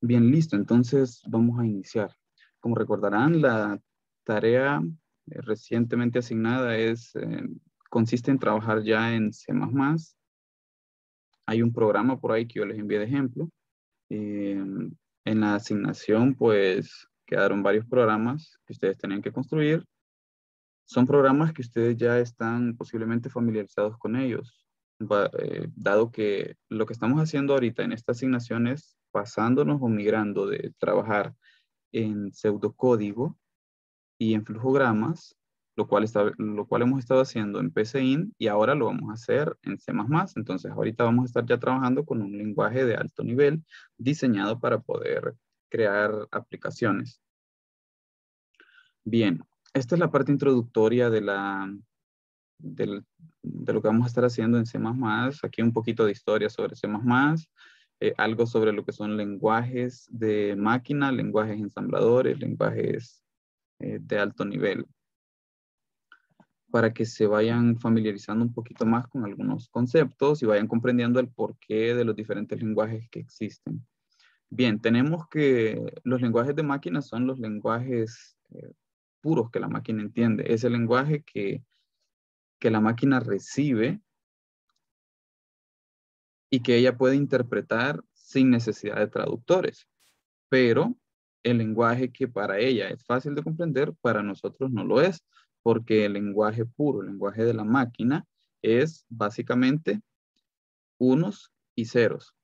Bien, listo. Entonces vamos a iniciar. Como recordarán, la tarea recientemente asignada consiste en trabajar ya en C++. Hay un programa por ahí que yo les envié de ejemplo. Eh, en la asignación, pues, quedaron varios programas que ustedes tenían que construir. Son programas que ustedes ya están posiblemente familiarizados con ellos, dado que lo que estamos haciendo ahorita en esta asignación es pasándonos o migrando de trabajar en pseudocódigo y en flujogramas, lo cual hemos estado haciendo en PCInt y ahora lo vamos a hacer en C++. Entonces, ahorita vamos a estar ya trabajando con un lenguaje de alto nivel diseñado para poder crear aplicaciones. Bien, esta es la parte introductoria de lo que vamos a estar haciendo en C++. Aquí un poquito de historia sobre C++, algo sobre lo que son lenguajes de máquina, lenguajes ensambladores, lenguajes de alto nivel, para que se vayan familiarizando un poquito más con algunos conceptos y vayan comprendiendo el porqué de los diferentes lenguajes que existen. Bien, tenemos que los lenguajes de máquina son los lenguajes puros que la máquina entiende. Es el lenguaje que la máquina recibe y que ella puede interpretar sin necesidad de traductores. Pero el lenguaje que para ella es fácil de comprender, para nosotros no lo es, porque el lenguaje puro, el lenguaje de la máquina, es básicamente unos y ceros,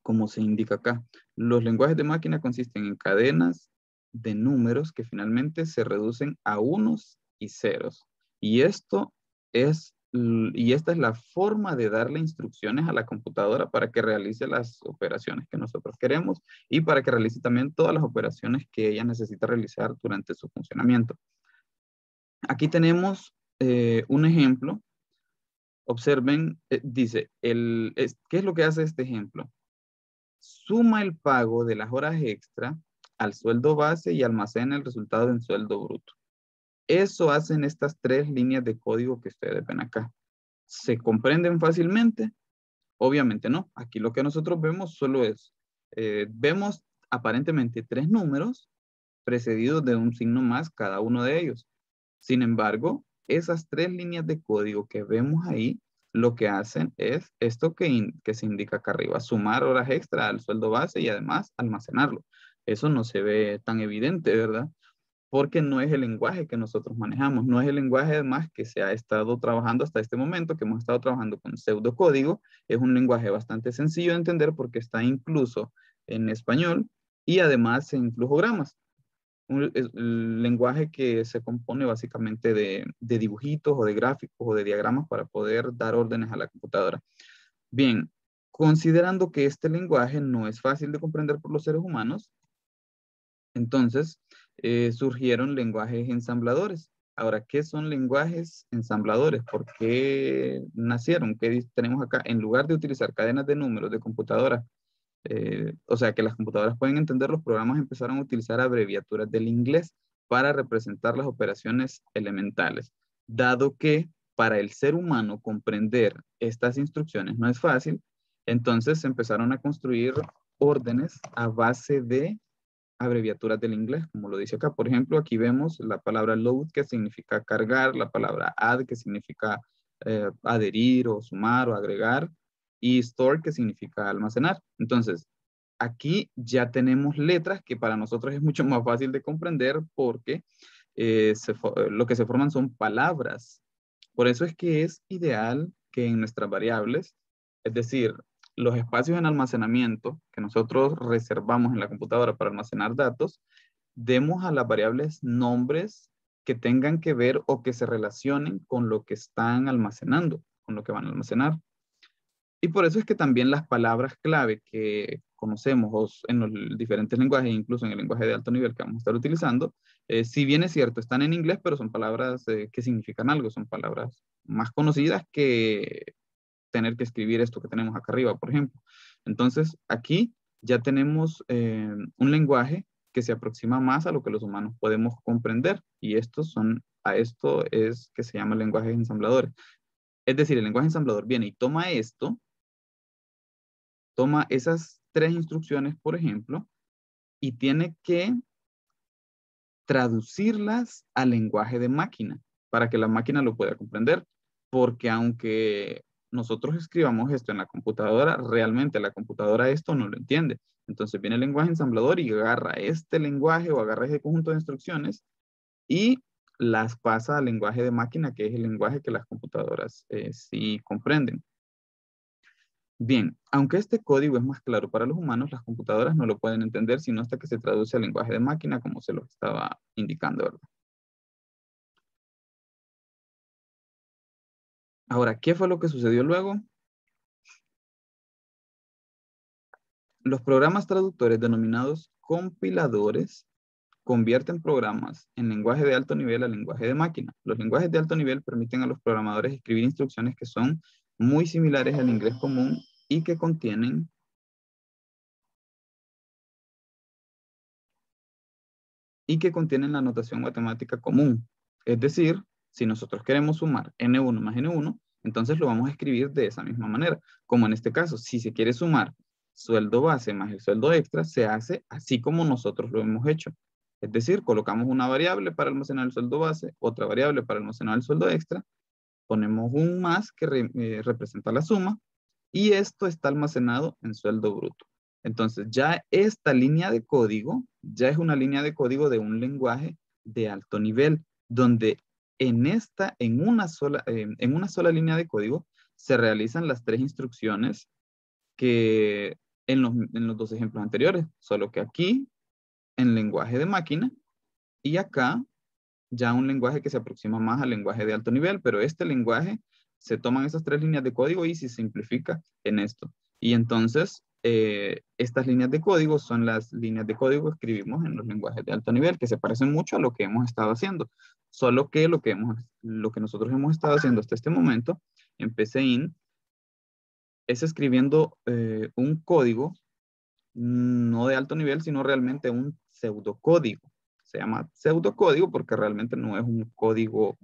como se indica acá. Los lenguajes de máquina consisten en cadenas de números que finalmente se reducen a unos y ceros. Y esta es la forma de darle instrucciones a la computadora para que realice las operaciones que nosotros queremos y para que realice también todas las operaciones que ella necesita realizar durante su funcionamiento. Aquí tenemos un ejemplo. Observen, dice, ¿qué es lo que hace este ejemplo? Suma el pago de las horas extra al sueldo base y almacena el resultado en sueldo bruto. Eso hacen estas tres líneas de código que ustedes ven acá. ¿Se comprenden fácilmente? Obviamente no. Aquí lo que nosotros vemos solo vemos aparentemente tres números precedidos de un signo más cada uno de ellos. Sin embargo, esas tres líneas de código que vemos ahí, lo que hacen es esto que se indica acá arriba, sumar horas extra al sueldo base y además almacenarlo. Eso no se ve tan evidente, ¿verdad? Porque no es el lenguaje que nosotros manejamos, no es el lenguaje además que se ha estado trabajando hasta este momento, que hemos estado trabajando con pseudocódigo. Es un lenguaje bastante sencillo de entender porque está incluso en español y además en flujogramas. El lenguaje que se compone básicamente de dibujitos o de gráficos o de diagramas para poder dar órdenes a la computadora. Bien, considerando que este lenguaje no es fácil de comprender por los seres humanos, entonces surgieron lenguajes ensambladores. Ahora, ¿qué son lenguajes ensambladores? ¿Por qué nacieron? ¿Qué tenemos acá? En lugar de utilizar cadenas de números de computadora, o sea, que las computadoras pueden entender, los programas empezaron a utilizar abreviaturas del inglés para representar las operaciones elementales, dado que para el ser humano comprender estas instrucciones no es fácil. Entonces se empezaron a construir órdenes a base de abreviaturas del inglés, como lo dice acá. Por ejemplo, aquí vemos la palabra load, que significa cargar, la palabra add, que significa adherir o sumar o agregar, y store, que significa almacenar. Entonces, aquí ya tenemos letras que para nosotros es mucho más fácil de comprender porque lo que se forman son palabras. Por eso es que es ideal que en nuestras variables, es decir, los espacios en almacenamiento que nosotros reservamos en la computadora para almacenar datos, demos a las variables nombres que tengan que ver o que se relacionen con lo que están almacenando, con lo que van a almacenar. Y por eso es que también las palabras clave que conocemos en los diferentes lenguajes, incluso en el lenguaje de alto nivel que vamos a estar utilizando, si bien es cierto, están en inglés, pero son palabras que significan algo, son palabras más conocidas que tener que escribir esto que tenemos acá arriba, por ejemplo. Entonces, aquí ya tenemos un lenguaje que se aproxima más a lo que los humanos podemos comprender, y a esto es que se llama lenguajes ensambladores. Es decir, el lenguaje ensamblador viene y toma esas tres instrucciones, por ejemplo, y tiene que traducirlas al lenguaje de máquina para que la máquina lo pueda comprender. Porque aunque nosotros escribamos esto en la computadora, realmente la computadora esto no lo entiende. Entonces viene el lenguaje ensamblador y agarra este lenguaje o agarra ese conjunto de instrucciones y las pasa al lenguaje de máquina, que es el lenguaje que las computadoras sí comprenden. Bien, aunque este código es más claro para los humanos, las computadoras no lo pueden entender sino hasta que se traduce al lenguaje de máquina, como se lo estaba indicando, ¿verdad? Ahora, ¿qué fue lo que sucedió luego? Los programas traductores denominados compiladores convierten programas en lenguaje de alto nivel a lenguaje de máquina. Los lenguajes de alto nivel permiten a los programadores escribir instrucciones que son muy similares al inglés común y que contienen la notación matemática común. Es decir, si nosotros queremos sumar n1 más n1, entonces lo vamos a escribir de esa misma manera. Como en este caso, si se quiere sumar sueldo base más el sueldo extra, se hace así como nosotros lo hemos hecho. Es decir, colocamos una variable para almacenar el sueldo base, otra variable para almacenar el sueldo extra, ponemos un más que representa la suma, y esto está almacenado en sueldo bruto. Entonces ya esta línea de código ya es una línea de código de un lenguaje de alto nivel, donde en una sola línea de código se realizan las tres instrucciones que en los dos ejemplos anteriores, solo que aquí en lenguaje de máquina y acá ya un lenguaje que se aproxima más al lenguaje de alto nivel, pero este lenguaje se toman esas tres líneas de código y se simplifica en esto. Y entonces, estas líneas de código son las líneas de código que escribimos en los lenguajes de alto nivel, que se parecen mucho a lo que hemos estado haciendo. Solo que lo que nosotros hemos estado haciendo hasta este momento en PCInt es escribiendo un código no de alto nivel, sino realmente un pseudocódigo. Se llama pseudocódigo porque realmente no es un código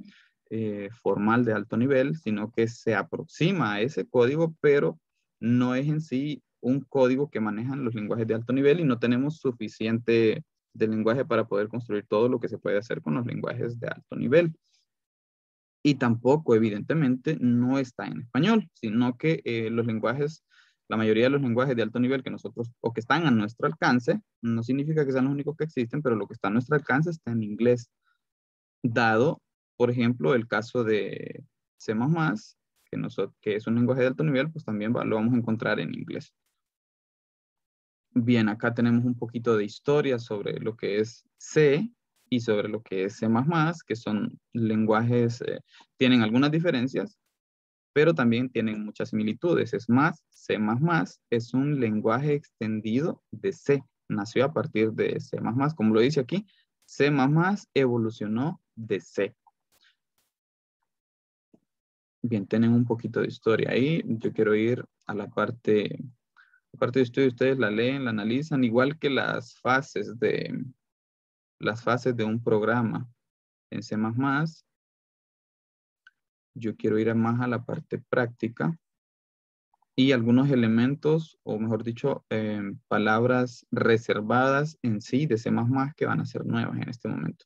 formal de alto nivel, sino que se aproxima a ese código, pero no es en sí un código que manejan los lenguajes de alto nivel y no tenemos suficiente de lenguaje para poder construir todo lo que se puede hacer con los lenguajes de alto nivel. Y tampoco, evidentemente, no está en español, sino que la mayoría de los lenguajes de alto nivel que nosotros, o que están a nuestro alcance, no significa que sean los únicos que existen, pero lo que está a nuestro alcance está en inglés. Dado, por ejemplo, el caso de C++, que es un lenguaje de alto nivel, pues también lo vamos a encontrar en inglés. Bien, acá tenemos un poquito de historia sobre lo que es C y sobre lo que es C++, que son lenguajes, tienen algunas diferencias, pero también tienen muchas similitudes. Es más, C++ es un lenguaje extendido de C. Nació a partir de C++, como lo dice aquí, C++ evolucionó de C. Bien, tienen un poquito de historia ahí. Yo quiero ir a la parte de estudio. Ustedes la leen, la analizan, igual que las fases de un programa en C++. Yo quiero ir más a la parte práctica y algunos elementos, o mejor dicho, palabras reservadas en sí de C++ que van a ser nuevas en este momento.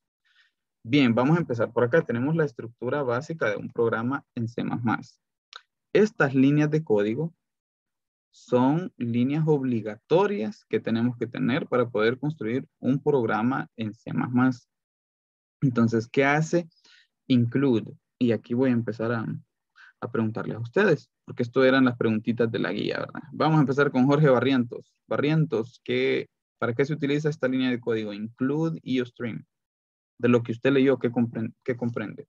Bien, vamos a empezar por acá. Tenemos la estructura básica de un programa en C++. Estas líneas de código son líneas obligatorias que tenemos que tener para poder construir un programa en C++. Entonces, ¿qué hace include? Y aquí voy a empezar a preguntarles a ustedes, porque esto eran las preguntitas de la guía, ¿verdad? Vamos a empezar con Jorge Barrientos. Barrientos, ¿para qué se utiliza esta línea de código? Include IOStream. De lo que usted leyó, ¿qué comprende?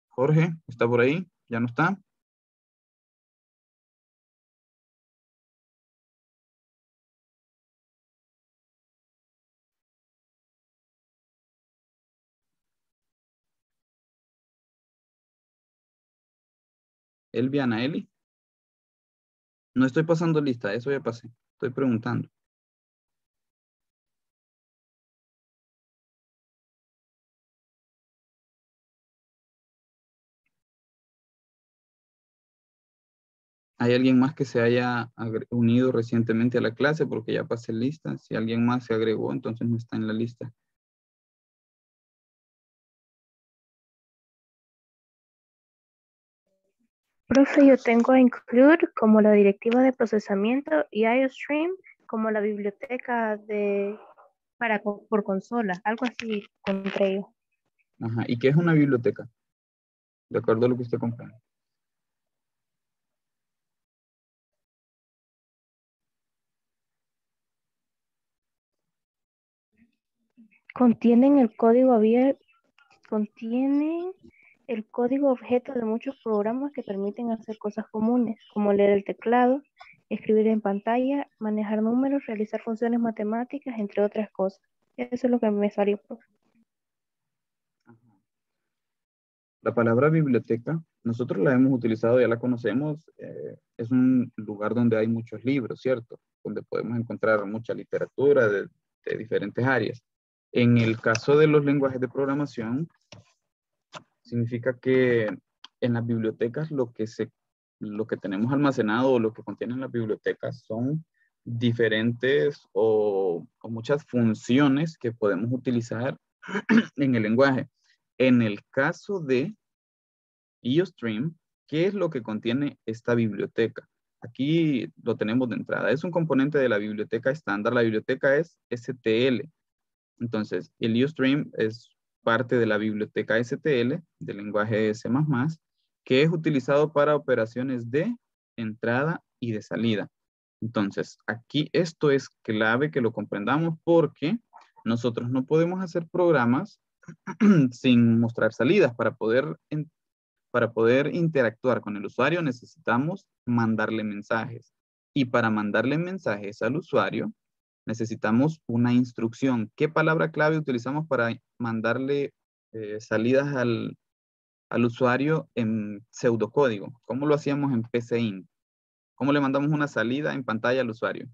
Jorge, ¿está por ahí? ¿Ya no está? Elviana, Eli. No estoy pasando lista, eso ya pasé. Estoy preguntando. ¿Hay alguien más que se haya unido recientemente a la clase? Porque ya pasé lista. Si alguien más se agregó, entonces no está en la lista. Profe, yo tengo a Include como la directiva de procesamiento y IOStream como la biblioteca por consola, algo así encontré yo. Ajá. ¿Y qué es una biblioteca? De acuerdo a lo que usted comprende. Contienen el código abierto, contienen el código objeto de muchos programas que permiten hacer cosas comunes, como leer el teclado, escribir en pantalla, manejar números, realizar funciones matemáticas, entre otras cosas. Eso es lo que me salió, profe. La palabra biblioteca, nosotros la hemos utilizado, ya la conocemos, es un lugar donde hay muchos libros, ¿cierto? Donde podemos encontrar mucha literatura de diferentes áreas. En el caso de los lenguajes de programación, significa que en las bibliotecas lo que tenemos almacenado o lo que contienen las bibliotecas son diferentes o muchas funciones que podemos utilizar en el lenguaje. En el caso de IOStream, ¿qué es lo que contiene esta biblioteca? Aquí lo tenemos de entrada. Es un componente de la biblioteca estándar. La biblioteca es STL. Entonces, el IOStream es parte de la biblioteca STL del lenguaje C++, que es utilizado para operaciones de entrada y de salida. Entonces, aquí esto es clave que lo comprendamos porque nosotros no podemos hacer programas sin mostrar salidas. Para poder interactuar con el usuario necesitamos mandarle mensajes. Y para mandarle mensajes al usuario necesitamos una instrucción. ¿Qué palabra clave utilizamos para mandarle salidas al usuario en pseudocódigo? ¿Cómo lo hacíamos en PCInt? ¿Cómo le mandamos una salida en pantalla al usuario?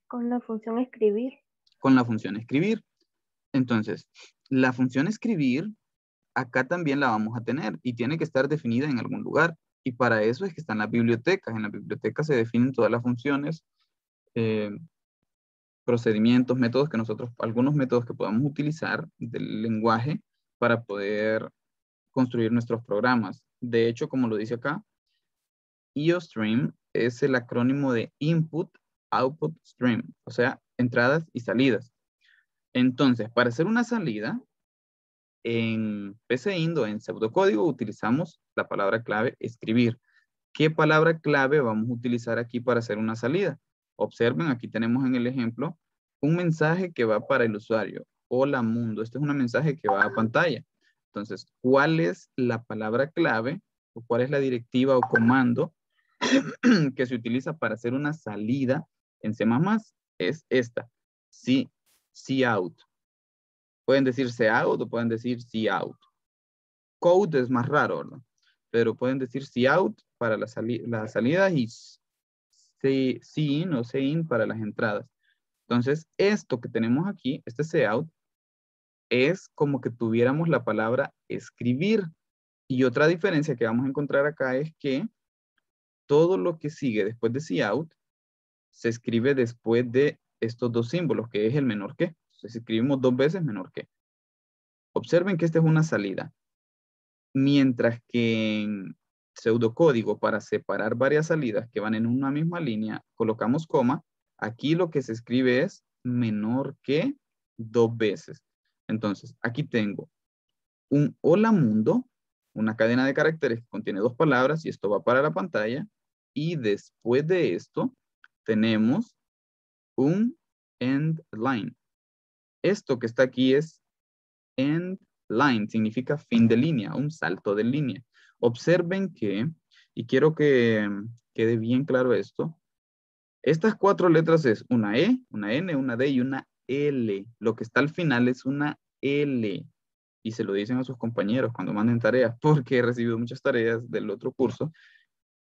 Con la función escribir. Con la función escribir. Entonces, la función escribir acá también la vamos a tener y tiene que estar definida en algún lugar. Y para eso es que están las bibliotecas. En la biblioteca se definen todas las funciones, eh, procedimientos, métodos que nosotros, algunos métodos que podamos utilizar del lenguaje para poder construir nuestros programas. De hecho, como lo dice acá, IOStream es el acrónimo de Input, Output, Stream, o sea, entradas y salidas. Entonces, para hacer una salida, en PCInt o en pseudocódigo utilizamos la palabra clave escribir. ¿Qué palabra clave vamos a utilizar aquí para hacer una salida? Observen, aquí tenemos en el ejemplo un mensaje que va para el usuario. Hola mundo, este es un mensaje que va a pantalla. Entonces, ¿cuál es la palabra clave o cuál es la directiva o comando que se utiliza para hacer una salida en C++? Es esta, cout. Pueden decir cout o pueden decir cout. Code es más raro, ¿verdad? Pero pueden decir cout para la salida y cin o cin para las entradas. Entonces, esto que tenemos aquí, este cout, es como que tuviéramos la palabra escribir. Y otra diferencia que vamos a encontrar acá es que todo lo que sigue después de cout se escribe después de estos dos símbolos, que es el menor que. Entonces, escribimos dos veces menor que. Observen que esta es una salida. Mientras que en pseudocódigo, para separar varias salidas que van en una misma línea, colocamos coma. Aquí lo que se escribe es menor que dos veces. Entonces, aquí tengo un hola mundo, una cadena de caracteres que contiene dos palabras y esto va para la pantalla. Y después de esto, tenemos un end line. Esto que está aquí es end line, significa fin de línea, un salto de línea. Observen que, y quiero que quede bien claro esto, estas cuatro letras es una E, una N, una D y una L. Lo que está al final es una L. Y se lo dicen a sus compañeros cuando manden tareas, porque he recibido muchas tareas del otro curso,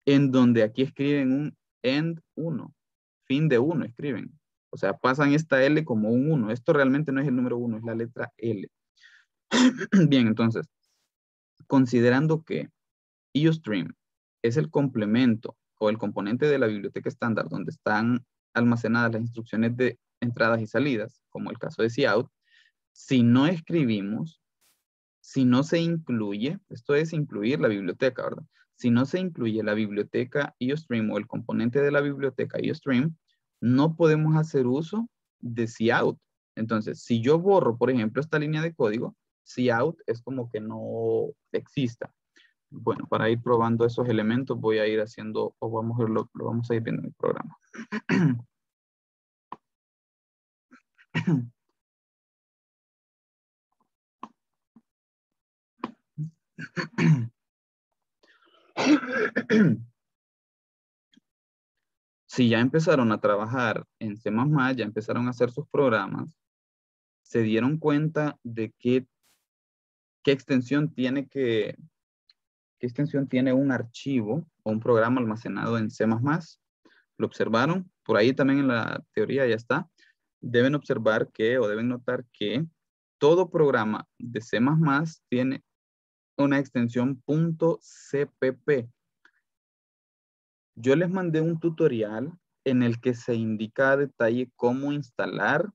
en donde aquí escriben un end 1, fin de 1 escriben. O sea, pasan esta L como un 1. Esto realmente no es el número 1, es la letra L. Bien, entonces, considerando que IOStream es el complemento o el componente de la biblioteca estándar donde están almacenadas las instrucciones de entradas y salidas, como el caso de cout, si no escribimos, si no se incluye, esto es incluir la biblioteca, ¿verdad? Si no se incluye la biblioteca IOStream o el componente de la biblioteca IOStream, no podemos hacer uso de cout. Entonces, si yo borro, por ejemplo, esta línea de código, cout es como que no exista. Bueno, para ir probando esos elementos voy a ir haciendo, o vamos a lo vamos a ir viendo en el programa. Si ya empezaron a trabajar en C++, ya empezaron a hacer sus programas, se dieron cuenta de qué extensión tiene qué extensión tiene un archivo o un programa almacenado en C++. Lo observaron, por ahí también en la teoría ya está. Deben observar que, o deben notar que todo programa de C++ tiene una extensión .cpp. Yo les mandé un tutorial en el que se indica a detalle cómo instalar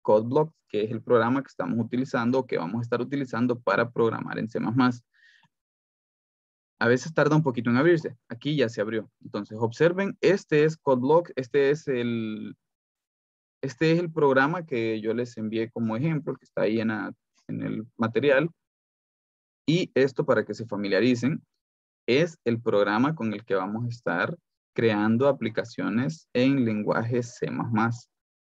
CodeBlocks, que es el programa que estamos utilizando o que vamos a estar utilizando para programar en C++. A veces tarda un poquito en abrirse. Aquí ya se abrió. Entonces, observen, este es CodeBlocks, este es el programa que yo les envié como ejemplo, que está ahí en el material. Y esto, para que se familiaricen, es el programa con el que vamos a estar creando aplicaciones en lenguaje C++.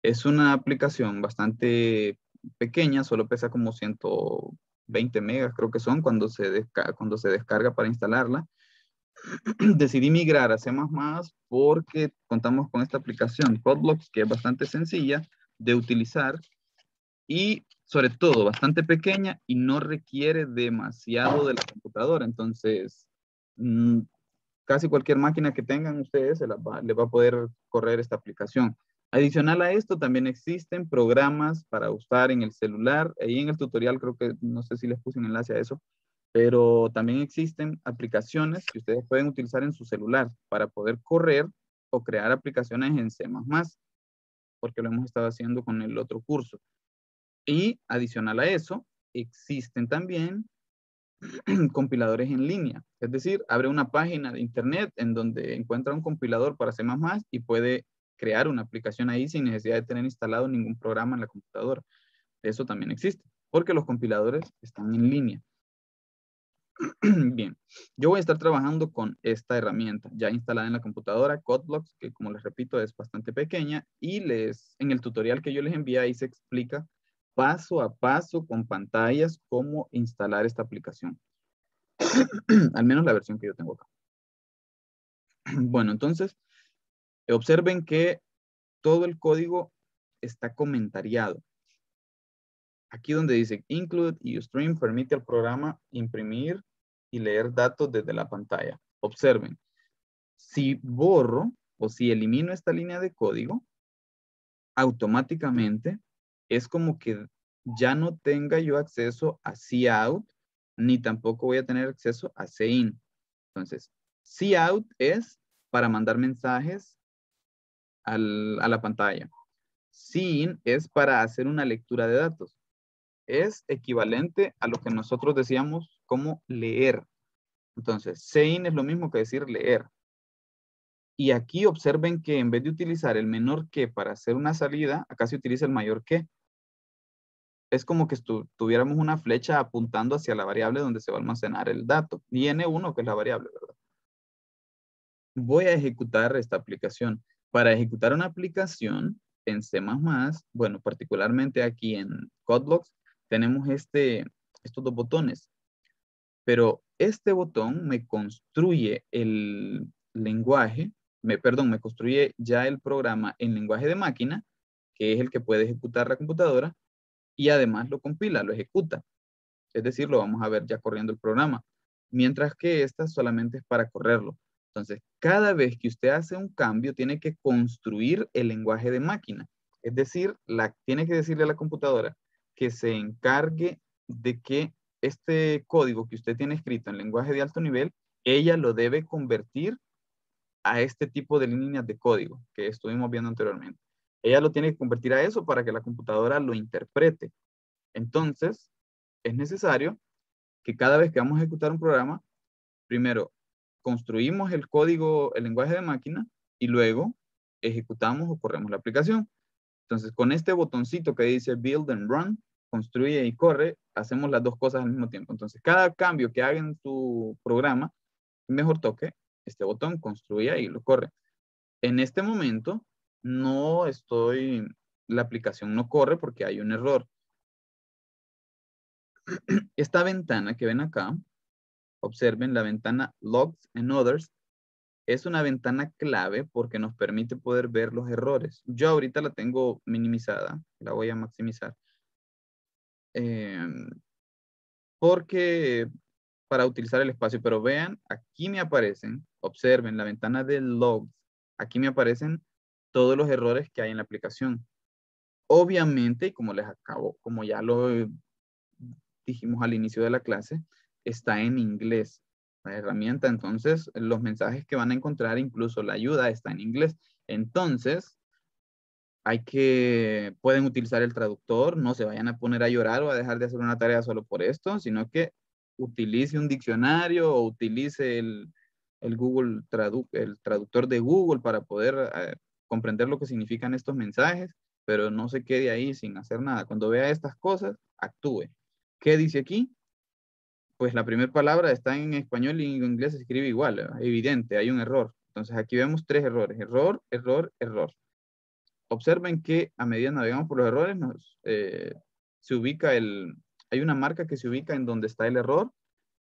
Es una aplicación bastante pequeña, solo pesa como 120 megas, creo que son, cuando se descarga para instalarla. Decidí migrar a C++ porque contamos con esta aplicación CodeBlocks, que es bastante sencilla de utilizar y sobre todo bastante pequeña y no requiere demasiado de la computadora. Entonces, casi cualquier máquina que tengan ustedes les va a poder correr esta aplicación. Adicional a esto, también existen programas para usar en el celular. Ahí en el tutorial creo que, no sé si les puse un enlace a eso, pero también existen aplicaciones que ustedes pueden utilizar en su celular para poder correr o crear aplicaciones en C++, porque lo hemos estado haciendo con el otro curso. Y adicional a eso, existen también compiladores en línea. Es decir, abre una página de internet en donde encuentra un compilador para C++ y puede crear una aplicación ahí sin necesidad de tener instalado ningún programa en la computadora. Eso también existe, porque los compiladores están en línea. Bien, yo voy a estar trabajando con esta herramienta ya instalada en la computadora, CodeBlocks, que como les repito es bastante pequeña, y en el tutorial que yo les envié ahí se explica paso a paso con pantallas cómo instalar esta aplicación. Al menos la versión que yo tengo acá. Bueno, entonces, observen que todo el código está comentariado. Aquí donde dice include IOStream permite al programa imprimir y leer datos desde la pantalla. Observen, si borro o si elimino esta línea de código, automáticamente es como que ya no tenga yo acceso a cout, ni tampoco voy a tener acceso a cin. Entonces, cout es para mandar mensajes a la pantalla. Cin es para hacer una lectura de datos. Es equivalente a lo que nosotros decíamos como leer. Entonces, cin es lo mismo que decir leer. Y aquí observen que en vez de utilizar el menor que para hacer una salida, acá se utiliza el mayor que. Es como que tuviéramos una flecha apuntando hacia la variable donde se va a almacenar el dato. Y N1, que es la variable, ¿verdad? Voy a ejecutar esta aplicación. Para ejecutar una aplicación en C++, bueno, particularmente aquí en CodeBlocks, tenemos estos dos botones. Pero este botón me construye el lenguaje, me construye ya el programa en lenguaje de máquina, que es el que puede ejecutar la computadora, y además lo compila, lo ejecuta. Es decir, lo vamos a ver ya corriendo el programa. Mientras que esta solamente es para correrlo. Entonces, cada vez que usted hace un cambio, tiene que construir el lenguaje de máquina. Es decir, tiene que decirle a la computadora que se encargue de que este código que usted tiene escrito en lenguaje de alto nivel, ella lo debe convertir a este tipo de líneas de código que estuvimos viendo anteriormente. Ella lo tiene que convertir a eso para que la computadora lo interprete. Entonces, es necesario que cada vez que vamos a ejecutar un programa, primero construimos el código, el lenguaje de máquina, y luego ejecutamos o corremos la aplicación. Entonces, con este botoncito que dice Build and Run, construye y corre, hacemos las dos cosas al mismo tiempo. Entonces, cada cambio que haga en su programa, mejor toque este botón, construya y lo corre. En este momento, la aplicación no corre porque hay un error. Esta ventana que ven acá, observen la ventana Logs and Others, es una ventana clave porque nos permite poder ver los errores. Yo ahorita la tengo minimizada, la voy a maximizar. Porque para utilizar el espacio, pero vean, aquí me aparecen, observen la ventana de Logs, aquí me aparecen todos los errores que hay en la aplicación. Obviamente, y como ya lo dijimos al inicio de la clase, está en inglés la herramienta. Entonces, los mensajes que van a encontrar, incluso la ayuda, está en inglés. Entonces, pueden utilizar el traductor, no se vayan a poner a llorar o a dejar de hacer una tarea solo por esto, sino que utilice un diccionario o utilice el traductor de Google para poder comprender lo que significan estos mensajes, pero no se quede ahí sin hacer nada. Cuando vea estas cosas, actúe. ¿Qué dice aquí? Pues la primera palabra está en español y en inglés se escribe igual, evidente, hay un error. Entonces aquí vemos 3 errores, error, error, error. Observen que a medida que navegamos por los errores, hay una marca que se ubica en donde está el error.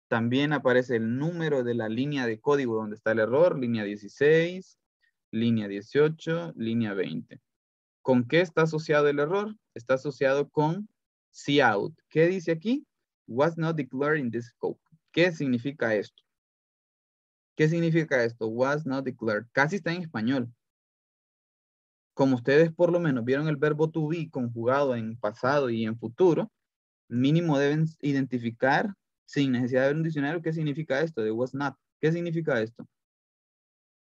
También aparece el número de la línea de código donde está el error, línea 16, línea 18, línea 20. ¿Con qué está asociado el error? Está asociado con cout. ¿Qué dice aquí? Was not declared in this scope. ¿Qué significa esto? ¿Qué significa esto? Was not declared. Casi está en español. Como ustedes por lo menos vieron el verbo to be conjugado en pasado y en futuro, mínimo deben identificar, sin necesidad de ver un diccionario, qué significa esto de was not. ¿Qué significa esto?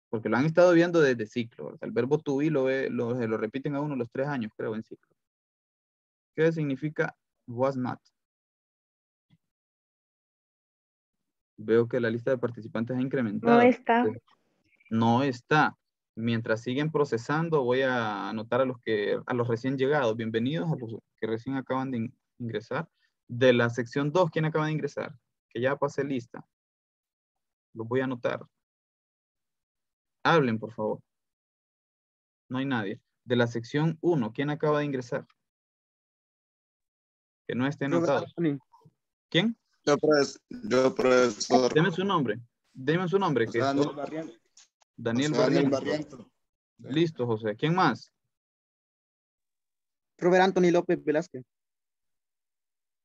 Porque lo han estado viendo desde ciclo. O sea, el verbo to be se lo repiten a uno los 3 años, creo, en ciclo. ¿Qué significa was not? Veo que la lista de participantes ha incrementado. No está. No está. Mientras siguen procesando, voy a anotar a los recién llegados. Bienvenidos a los que recién acaban de ingresar. De la sección 2, ¿quién acaba de ingresar? Que ya pasé lista. Los voy a anotar. Hablen, por favor. No hay nadie. De la sección 1, ¿quién acaba de ingresar? Que no esté anotado. ¿Quién? Yo, profesor. Deme su nombre. Deme su nombre. José Daniel Barrientos. Daniel Daniel Barrientos. Barrientos. Listo, José. ¿Quién más? Robert Anthony López Velázquez.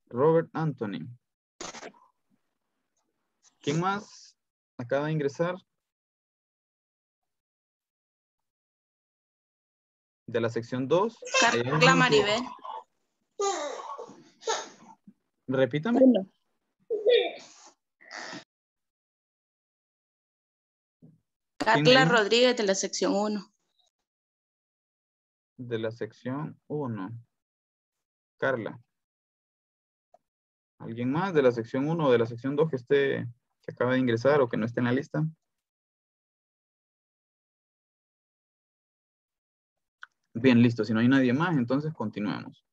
Robert Anthony. ¿Quién más acaba de ingresar? De la sección 2. Carla Maribel. Repítame. Carla Rodríguez de la sección 1. De la sección 1. Carla. ¿Alguien más de la sección 1 o de la sección 2 que acaba de ingresar o que no esté en la lista? Bien, listo. Si no hay nadie más, entonces continuemos.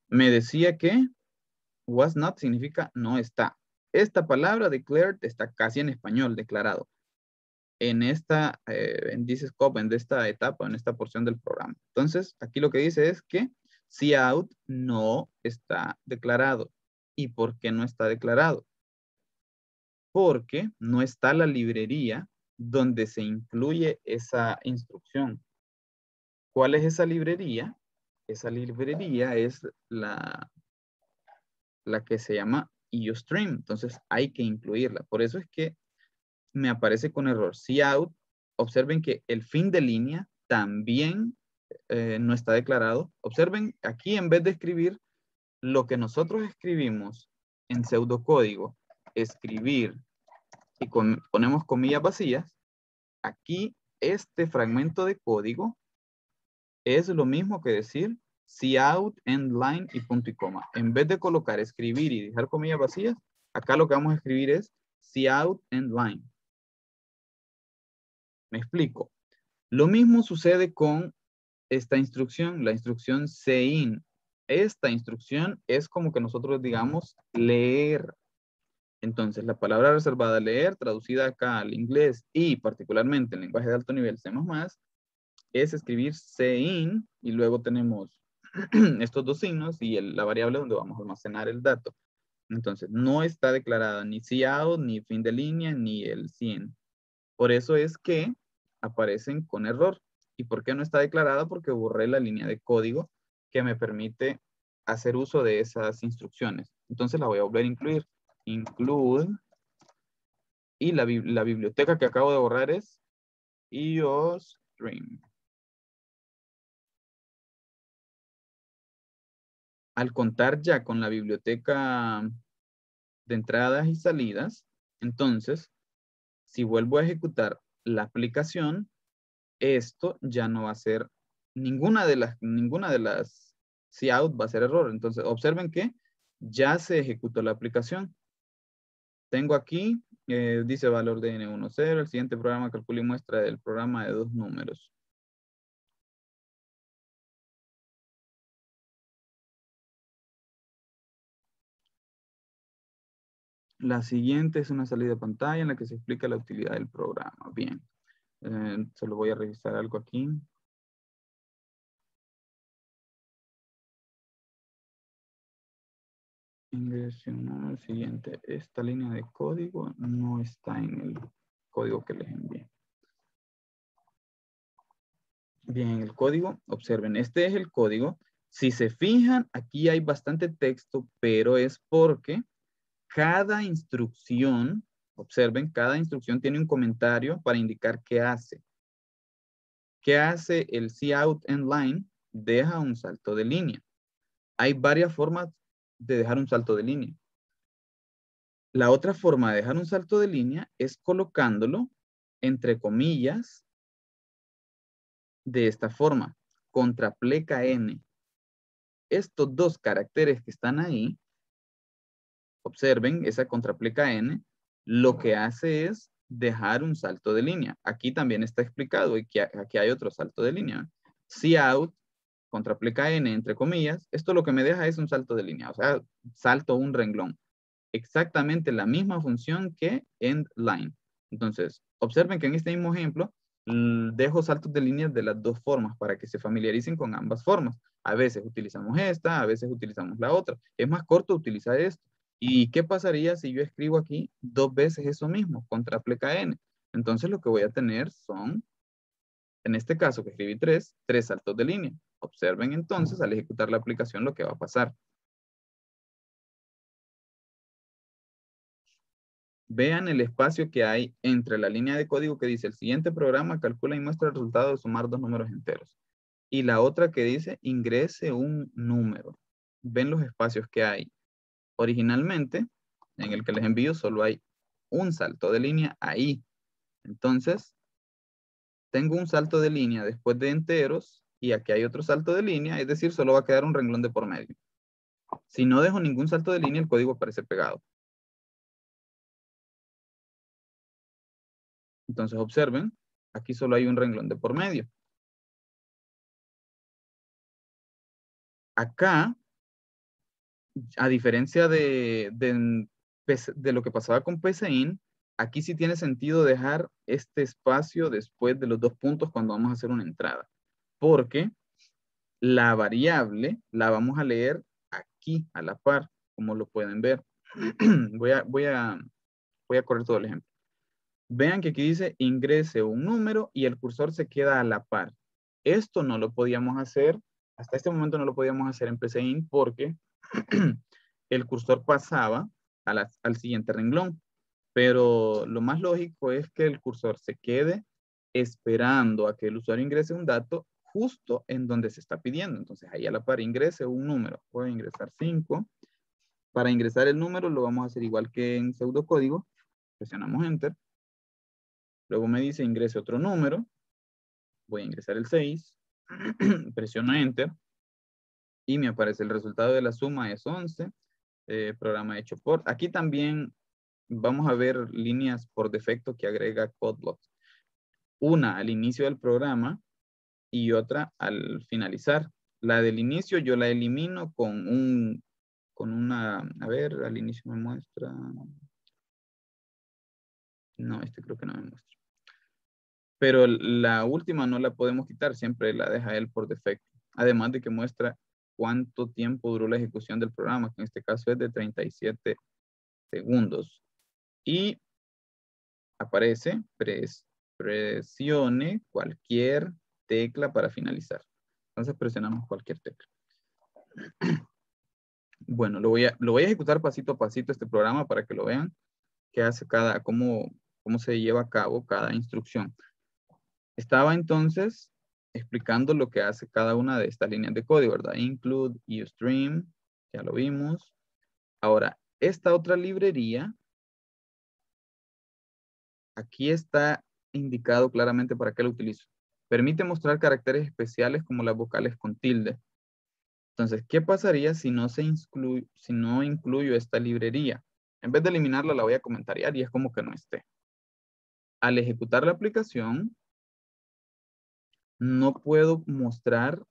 Me decía que was not significa no está. Esta palabra declared está casi en español, declarado. En esta etapa, en esta porción del programa. Entonces, aquí lo que dice es que cout no está declarado. ¿Y por qué no está declarado? Porque no está la librería donde se incluye esa instrucción. ¿Cuál es esa librería? Esa librería es la que se llama EOStream. Entonces, hay que incluirla. Por eso es que me aparece con error. Cout, observen que el fin de línea también no está declarado. Observen aquí, en vez de escribir lo que nosotros escribimos en pseudocódigo escribir y ponemos comillas vacías, aquí este fragmento de código es lo mismo que decir cout, endline y punto y coma. En vez de colocar, escribir y dejar comillas vacías, acá lo que vamos a escribir es cout, endline. Me explico. Lo mismo sucede con esta instrucción, la instrucción cin. Esta instrucción es como que nosotros digamos leer. Entonces, la palabra reservada leer, traducida acá al inglés y particularmente en lenguaje de alto nivel C++, es escribir cin y luego tenemos estos dos signos y la variable donde vamos a almacenar el dato. Entonces, no está declarada ni cout, ni fin de línea, ni el cin. Por eso es que aparecen con error. ¿Y por qué no está declarada? Porque borré la línea de código que me permite hacer uso de esas instrucciones. Entonces la voy a volver a incluir. Include. Y la biblioteca que acabo de borrar es iostream. Al contar ya con la biblioteca de entradas y salidas, entonces, si vuelvo a ejecutar la aplicación, esto ya no va a ser ninguna de las cout va a ser error. Entonces, observen que ya se ejecutó la aplicación. Tengo aquí, dice valor de N10, el siguiente programa calcula y muestra el programa de 2 números. La siguiente es una salida de pantalla en la que se explica la utilidad del programa. Bien, solo voy a revisar algo aquí. Ingreso siguiente. Esta línea de código no está en el código que les envié. Bien, el código, observen, este es el código. Si se fijan, aquí hay bastante texto, pero es porque cada instrucción, observen, cada instrucción tiene un comentario para indicar qué hace. ¿Qué hace el cout endline? Deja un salto de línea. Hay varias formas de dejar un salto de línea. La otra forma de dejar un salto de línea es colocándolo entre comillas de esta forma, contrapleca N. Estos dos caracteres que están ahí, observen esa contrapleca N, lo que hace es dejar un salto de línea. Aquí también está explicado y aquí hay otro salto de línea. Cout, contrapleca N entre comillas, esto lo que me deja es un salto de línea, o sea, salto un renglón. Exactamente la misma función que endline. Entonces, observen que en este mismo ejemplo, dejo saltos de líneas de las dos formas para que se familiaricen con ambas formas. A veces utilizamos esta, a veces utilizamos la otra. Es más corto utilizar esto. ¿Y qué pasaría si yo escribo aquí 2 veces eso mismo, contrapleca N? Entonces lo que voy a tener son, en este caso que escribí 3 saltos de línea. Observen entonces al ejecutar la aplicación lo que va a pasar. Vean el espacio que hay entre la línea de código que dice el siguiente programa calcula y muestra el resultado de sumar 2 números enteros. Y la otra que dice ingrese un número. Ven los espacios que hay. Originalmente, en el que les envío, solo hay un salto de línea ahí. Entonces, tengo un salto de línea después de enteros y aquí hay otro salto de línea, es decir, solo va a quedar un renglón de por medio. Si no dejo ningún salto de línea, el código aparece pegado. Entonces, observen, aquí solo hay un renglón de por medio. Acá, a diferencia de lo que pasaba con PCIN, aquí sí tiene sentido dejar este espacio después de los 2 puntos cuando vamos a hacer una entrada. Porque la variable la vamos a leer aquí a la par, como lo pueden ver. voy a correr todo el ejemplo. Vean que aquí dice ingrese un número y el cursor se queda a la par. Esto no lo podíamos hacer, hasta este momento no lo podíamos hacer en PCIN porque el cursor pasaba al siguiente renglón. Pero lo más lógico es que el cursor se quede esperando a que el usuario ingrese un dato justo en donde se está pidiendo. Entonces ahí a la par ingrese un número. Voy a ingresar 5 Para ingresar el número lo vamos a hacer igual que en pseudocódigo. Presionamos Enter. Luego me dice ingrese otro número. Voy a ingresar el 6. Presiono Enter. Y me aparece el resultado de la suma es 11. Programa hecho por. Aquí también vamos a ver líneas por defecto que agrega CodeBlocks. Una al inicio del programa y otra al finalizar. La del inicio yo la elimino con una, a ver, al inicio me muestra. No, este creo que no me muestra. Pero la última no la podemos quitar, siempre la deja él por defecto. Además de que muestra cuánto tiempo duró la ejecución del programa, que en este caso es de 37 segundos. Y aparece, presione cualquier tecla para finalizar. Entonces presionamos cualquier tecla. Bueno, lo voy a ejecutar pasito a pasito este programa para que lo vean, qué hace cómo se lleva a cabo cada instrucción. Estaba entonces explicando lo que hace cada una de estas líneas de código, ¿verdad? Include, UStream, ya lo vimos. Ahora, esta otra librería, aquí está indicado claramente para qué lo utilizo. Permite mostrar caracteres especiales como las vocales con tilde. Entonces, ¿qué pasaría si no incluyo esta librería? En vez de eliminarla, la voy a comentariar y es como que no esté. Al ejecutar la aplicación, no puedo mostrar,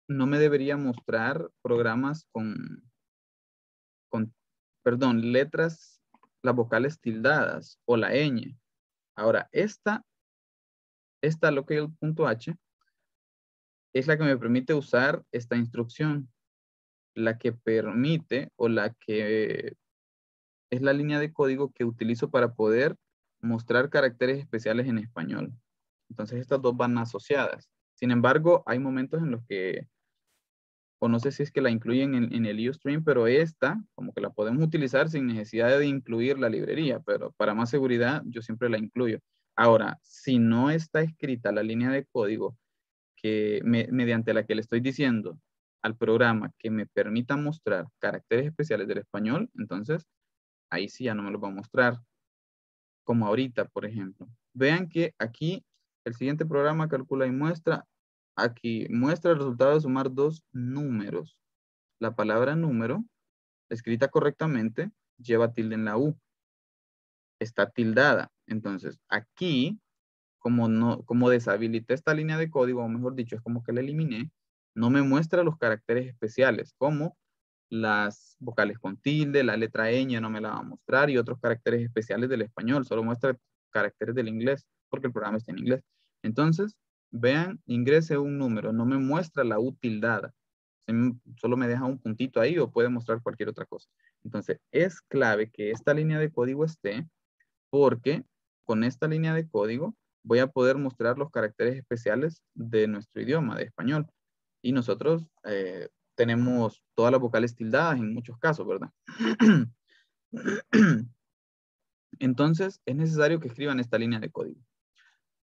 no me debería mostrar programas perdón, letras, las vocales tildadas o la ñ. Ahora, esta locale.h es la que me permite usar esta instrucción, la que permite o la que es la línea de código que utilizo para poder mostrar caracteres especiales en español. Entonces estas dos van asociadas. Sin embargo, hay momentos en los que, o no sé si es que la incluyen en el UStream, pero esta, como que la podemos utilizar sin necesidad de incluir la librería, pero para más seguridad yo siempre la incluyo. Ahora, si no está escrita la línea de código mediante la que le estoy diciendo al programa que me permita mostrar caracteres especiales del español, entonces ahí sí ya no me lo va a mostrar. Como ahorita, por ejemplo. Vean que aquí el siguiente programa calcula y muestra. Aquí muestra el resultado de sumar dos números. La palabra número, escrita correctamente, lleva tilde en la U. Está tildada. Entonces, aquí, como deshabilité esta línea de código, o mejor dicho, es como que la eliminé, no me muestra los caracteres especiales, como las vocales con tilde, la letra ñ no me la va a mostrar y otros caracteres especiales del español, solo muestra caracteres del inglés, porque el programa está en inglés. Entonces, vean, ingrese un número, no me muestra la U tildada, solo me deja un puntito ahí o puede mostrar cualquier otra cosa. Entonces, es clave que esta línea de código esté, porque con esta línea de código voy a poder mostrar los caracteres especiales de nuestro idioma, de español. Y nosotros tenemos todas las vocales tildadas en muchos casos, ¿verdad? Entonces, es necesario que escriban esta línea de código.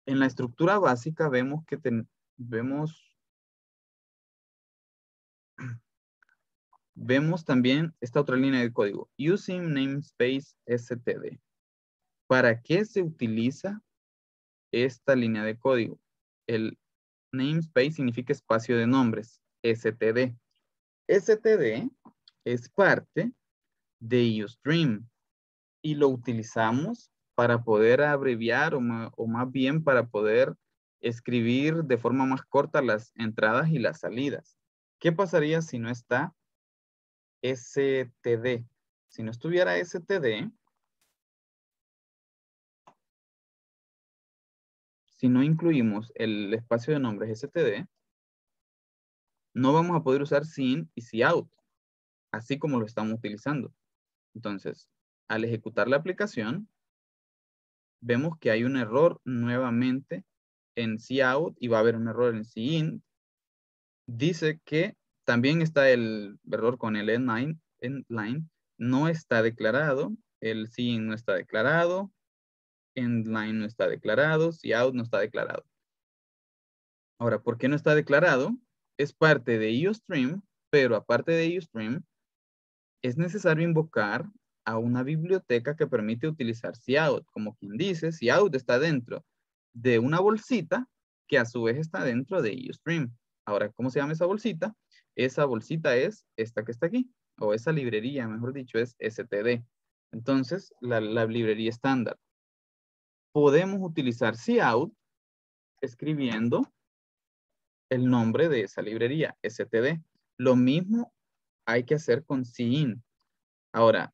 En la estructura básica vemos que vemos también esta otra línea de código. Using namespace std. ¿Para qué se utiliza esta línea de código? El namespace significa espacio de nombres, std. std es parte de UStream y lo utilizamos para poder abreviar o más bien para poder escribir de forma más corta las entradas y las salidas. ¿Qué pasaría si no está std? Si no estuviera std, si no incluimos el espacio de nombres std, no vamos a poder usar sin y cout, así como lo estamos utilizando. Entonces, al ejecutar la aplicación, vemos que hay un error nuevamente en cout y va a haber un error en cin. Dice que también está el error con el endline, no está declarado, el cin no está declarado, endline no está declarado, cout no está declarado. Ahora, ¿por qué no está declarado? Es parte de UStream, pero aparte de UStream, es necesario invocar a una biblioteca que permite utilizar cout. Como quien dice, cout está dentro de una bolsita que a su vez está dentro de Ustream. Ahora, ¿cómo se llama esa bolsita? Esa bolsita es esta que está aquí, o esa librería, mejor dicho, es std. Entonces, la librería estándar. Podemos utilizar cout escribiendo el nombre de esa librería, std. Lo mismo hay que hacer con cin. Ahora,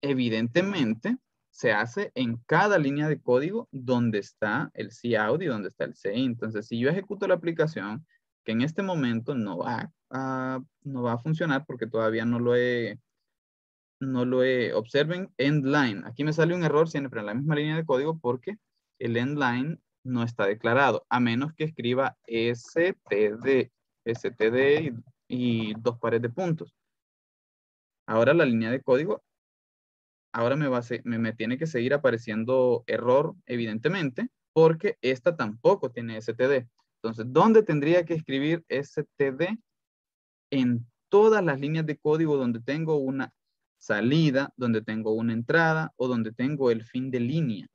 evidentemente, se hace en cada línea de código donde está el cout y donde está el cin. Entonces, si yo ejecuto la aplicación, que en este momento no va a funcionar porque todavía no lo he, observen endline. Aquí me sale un error siempre en la misma línea de código porque el endline no está declarado, a menos que escriba std y dos pares de puntos. Ahora la línea de código, ahora me tiene que seguir apareciendo error, evidentemente, porque esta tampoco tiene std. Entonces, ¿dónde tendría que escribir std? En todas las líneas de código donde tengo una salida, donde tengo una entrada o donde tengo el fin de línea.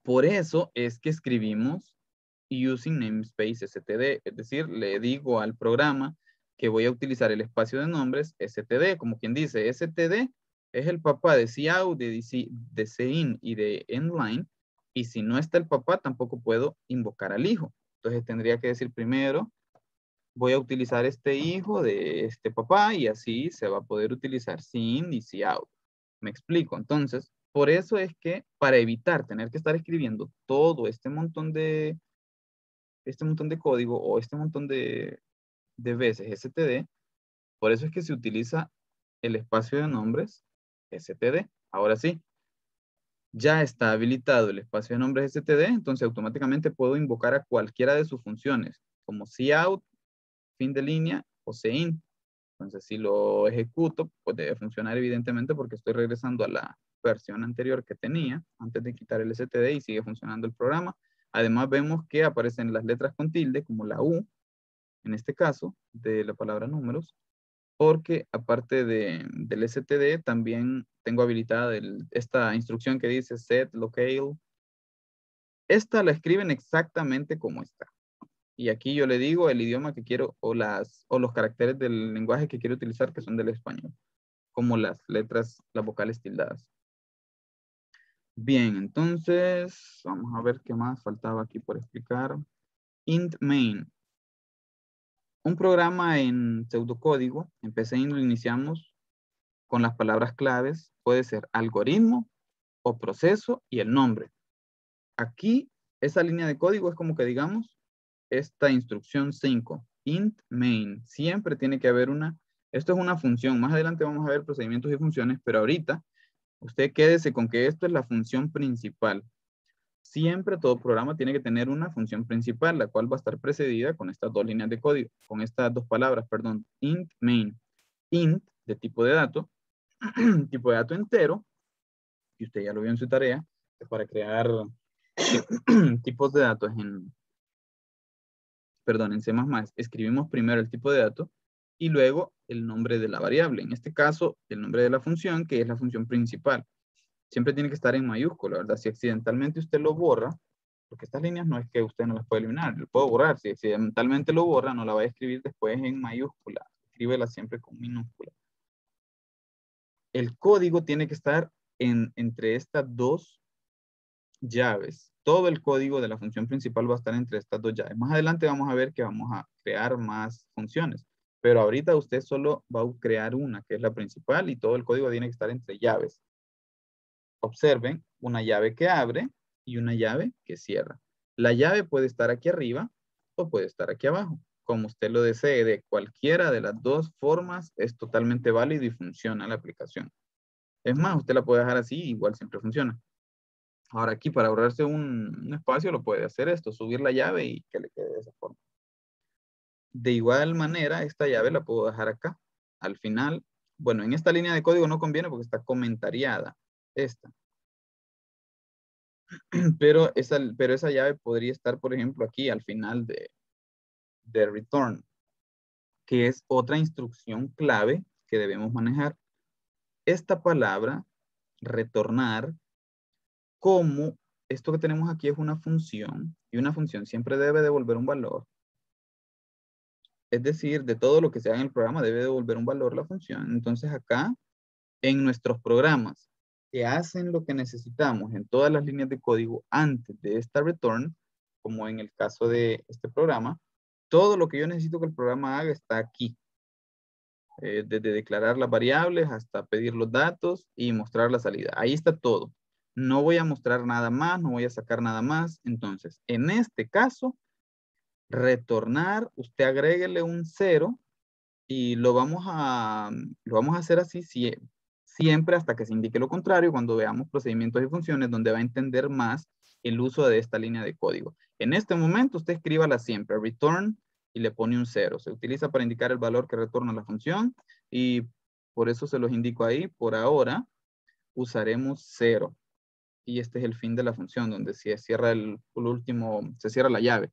Por eso es que escribimos using namespace std, es decir, le digo al programa que voy a utilizar el espacio de nombres std, como quien dice, std es el papá de cout, de cin y de endline, y si no está el papá, tampoco puedo invocar al hijo. Entonces tendría que decir primero, voy a utilizar este hijo de este papá y así se va a poder utilizar sin y cout. Me explico. Entonces, por eso es que para evitar tener que estar escribiendo todo este montón de código o este montón de veces std, por eso es que se utiliza el espacio de nombres std. Ahora sí, ya está habilitado el espacio de nombres std, entonces automáticamente puedo invocar a cualquiera de sus funciones, como cout, fin de línea o cin. Entonces, si lo ejecuto, pues debe funcionar evidentemente porque estoy regresando a la versión anterior que tenía antes de quitar el std y sigue funcionando el programa. Además, vemos que aparecen las letras con tilde, como la U, en este caso, de la palabra números, porque aparte del std, también tengo habilitada esta instrucción que dice set locale. Esta la escriben exactamente como está. Y aquí yo le digo el idioma que quiero o los caracteres del lenguaje que quiero utilizar que son del español, como las letras, las vocales tildadas. Bien, entonces vamos a ver qué más faltaba aquí por explicar. Int main. Un programa en pseudocódigo, en PCInt lo iniciamos con las palabras claves, puede ser algoritmo o proceso y el nombre. Aquí, esa línea de código es como que digamos, esta instrucción 5, int main, siempre tiene que haber esto es una función, más adelante vamos a ver procedimientos y funciones, pero ahorita usted quédese con que esto es la función principal. Siempre todo programa tiene que tener una función principal, la cual va a estar precedida con estas dos líneas de código, con estas dos palabras, perdón, int main. Int de tipo de dato, tipo de dato entero, y usted ya lo vio en su tarea, que para crear tipos de datos en C++, escribimos primero el tipo de dato y luego el nombre de la variable. En este caso, el nombre de la función, que es la función principal. Siempre tiene que estar en mayúscula, ¿verdad? Si accidentalmente usted lo borra, porque estas líneas no es que usted no las puede eliminar, lo puedo borrar. Si accidentalmente lo borra, no la va a escribir después en mayúscula. Escríbela siempre con minúscula. El código tiene que estar entre estas dos llaves. Todo el código de la función principal va a estar entre estas dos llaves. Más adelante vamos a ver que vamos a crear más funciones. Pero ahorita usted solo va a crear una, que es la principal, y todo el código tiene que estar entre llaves. Observen una llave que abre y una llave que cierra. La llave puede estar aquí arriba o puede estar aquí abajo. Como usted lo desee, de cualquiera de las dos formas es totalmente válido y funciona la aplicación. Es más, usted la puede dejar así, igual siempre funciona. Ahora aquí para ahorrarse un espacio lo puede hacer esto, subir la llave y que le quede de esa forma. De igual manera, esta llave la puedo dejar acá. Al final, bueno, en esta línea de código no conviene porque está comentariada. Esta. Pero esa llave podría estar, por ejemplo, aquí al final de return. que es otra instrucción clave que debemos manejar. Esta palabra, retornar, como esto que tenemos aquí es una función, y una función siempre debe devolver un valor. Es decir, de todo lo que se haga en el programa debe devolver un valor la función. Entonces acá, en nuestros programas que hacen lo que necesitamos en todas las líneas de código antes de esta return, como en el caso de este programa, todo lo que yo necesito que el programa haga está aquí. Desde declarar las variables hasta pedir los datos y mostrar la salida. Ahí está todo. No voy a mostrar nada más, no voy a sacar nada más. Entonces, en este caso, retornar, usted agréguele un 0 y lo vamos a hacer así siempre hasta que se indique lo contrario, cuando veamos procedimientos y funciones donde va a entender más el uso de esta línea de código. En este momento, usted escríbala siempre, return, y le pone un 0. Se utiliza para indicar el valor que retorna la función y por eso se los indico ahí. Por ahora usaremos 0 y este es el fin de la función donde se cierra se cierra la llave.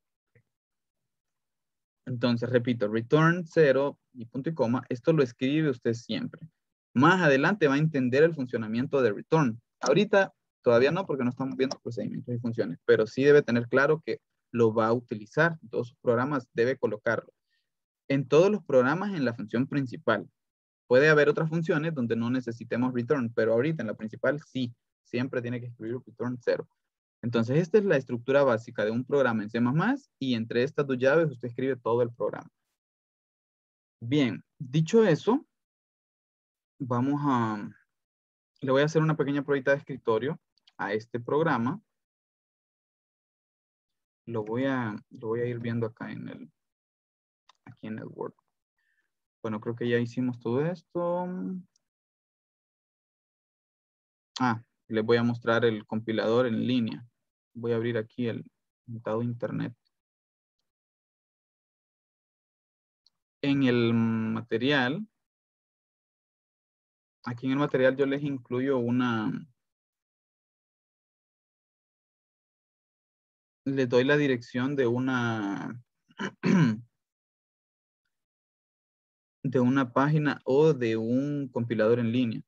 Entonces repito, return 0 y punto y coma. Esto lo escribe usted siempre. Más adelante va a entender el funcionamiento de return. Ahorita todavía no porque no estamos viendo procedimientos y funciones, pero sí debe tener claro que lo va a utilizar. En todos sus programas debe colocarlo. En todos los programas en la función principal. Puede haber otras funciones donde no necesitemos return, pero ahorita en la principal sí. Siempre tiene que escribir return 0. Entonces esta es la estructura básica de un programa en C++ y entre estas dos llaves usted escribe todo el programa. Bien, dicho eso, le voy a hacer una pequeña pruebita de escritorio a este programa. Lo voy a ir viendo acá aquí en el Word. Bueno, creo que ya hicimos todo esto. Les voy a mostrar el compilador en línea. Voy a abrir aquí el dado internet. En el material, aquí en el material yo les incluyo les doy la dirección de de una página o de un compilador en línea.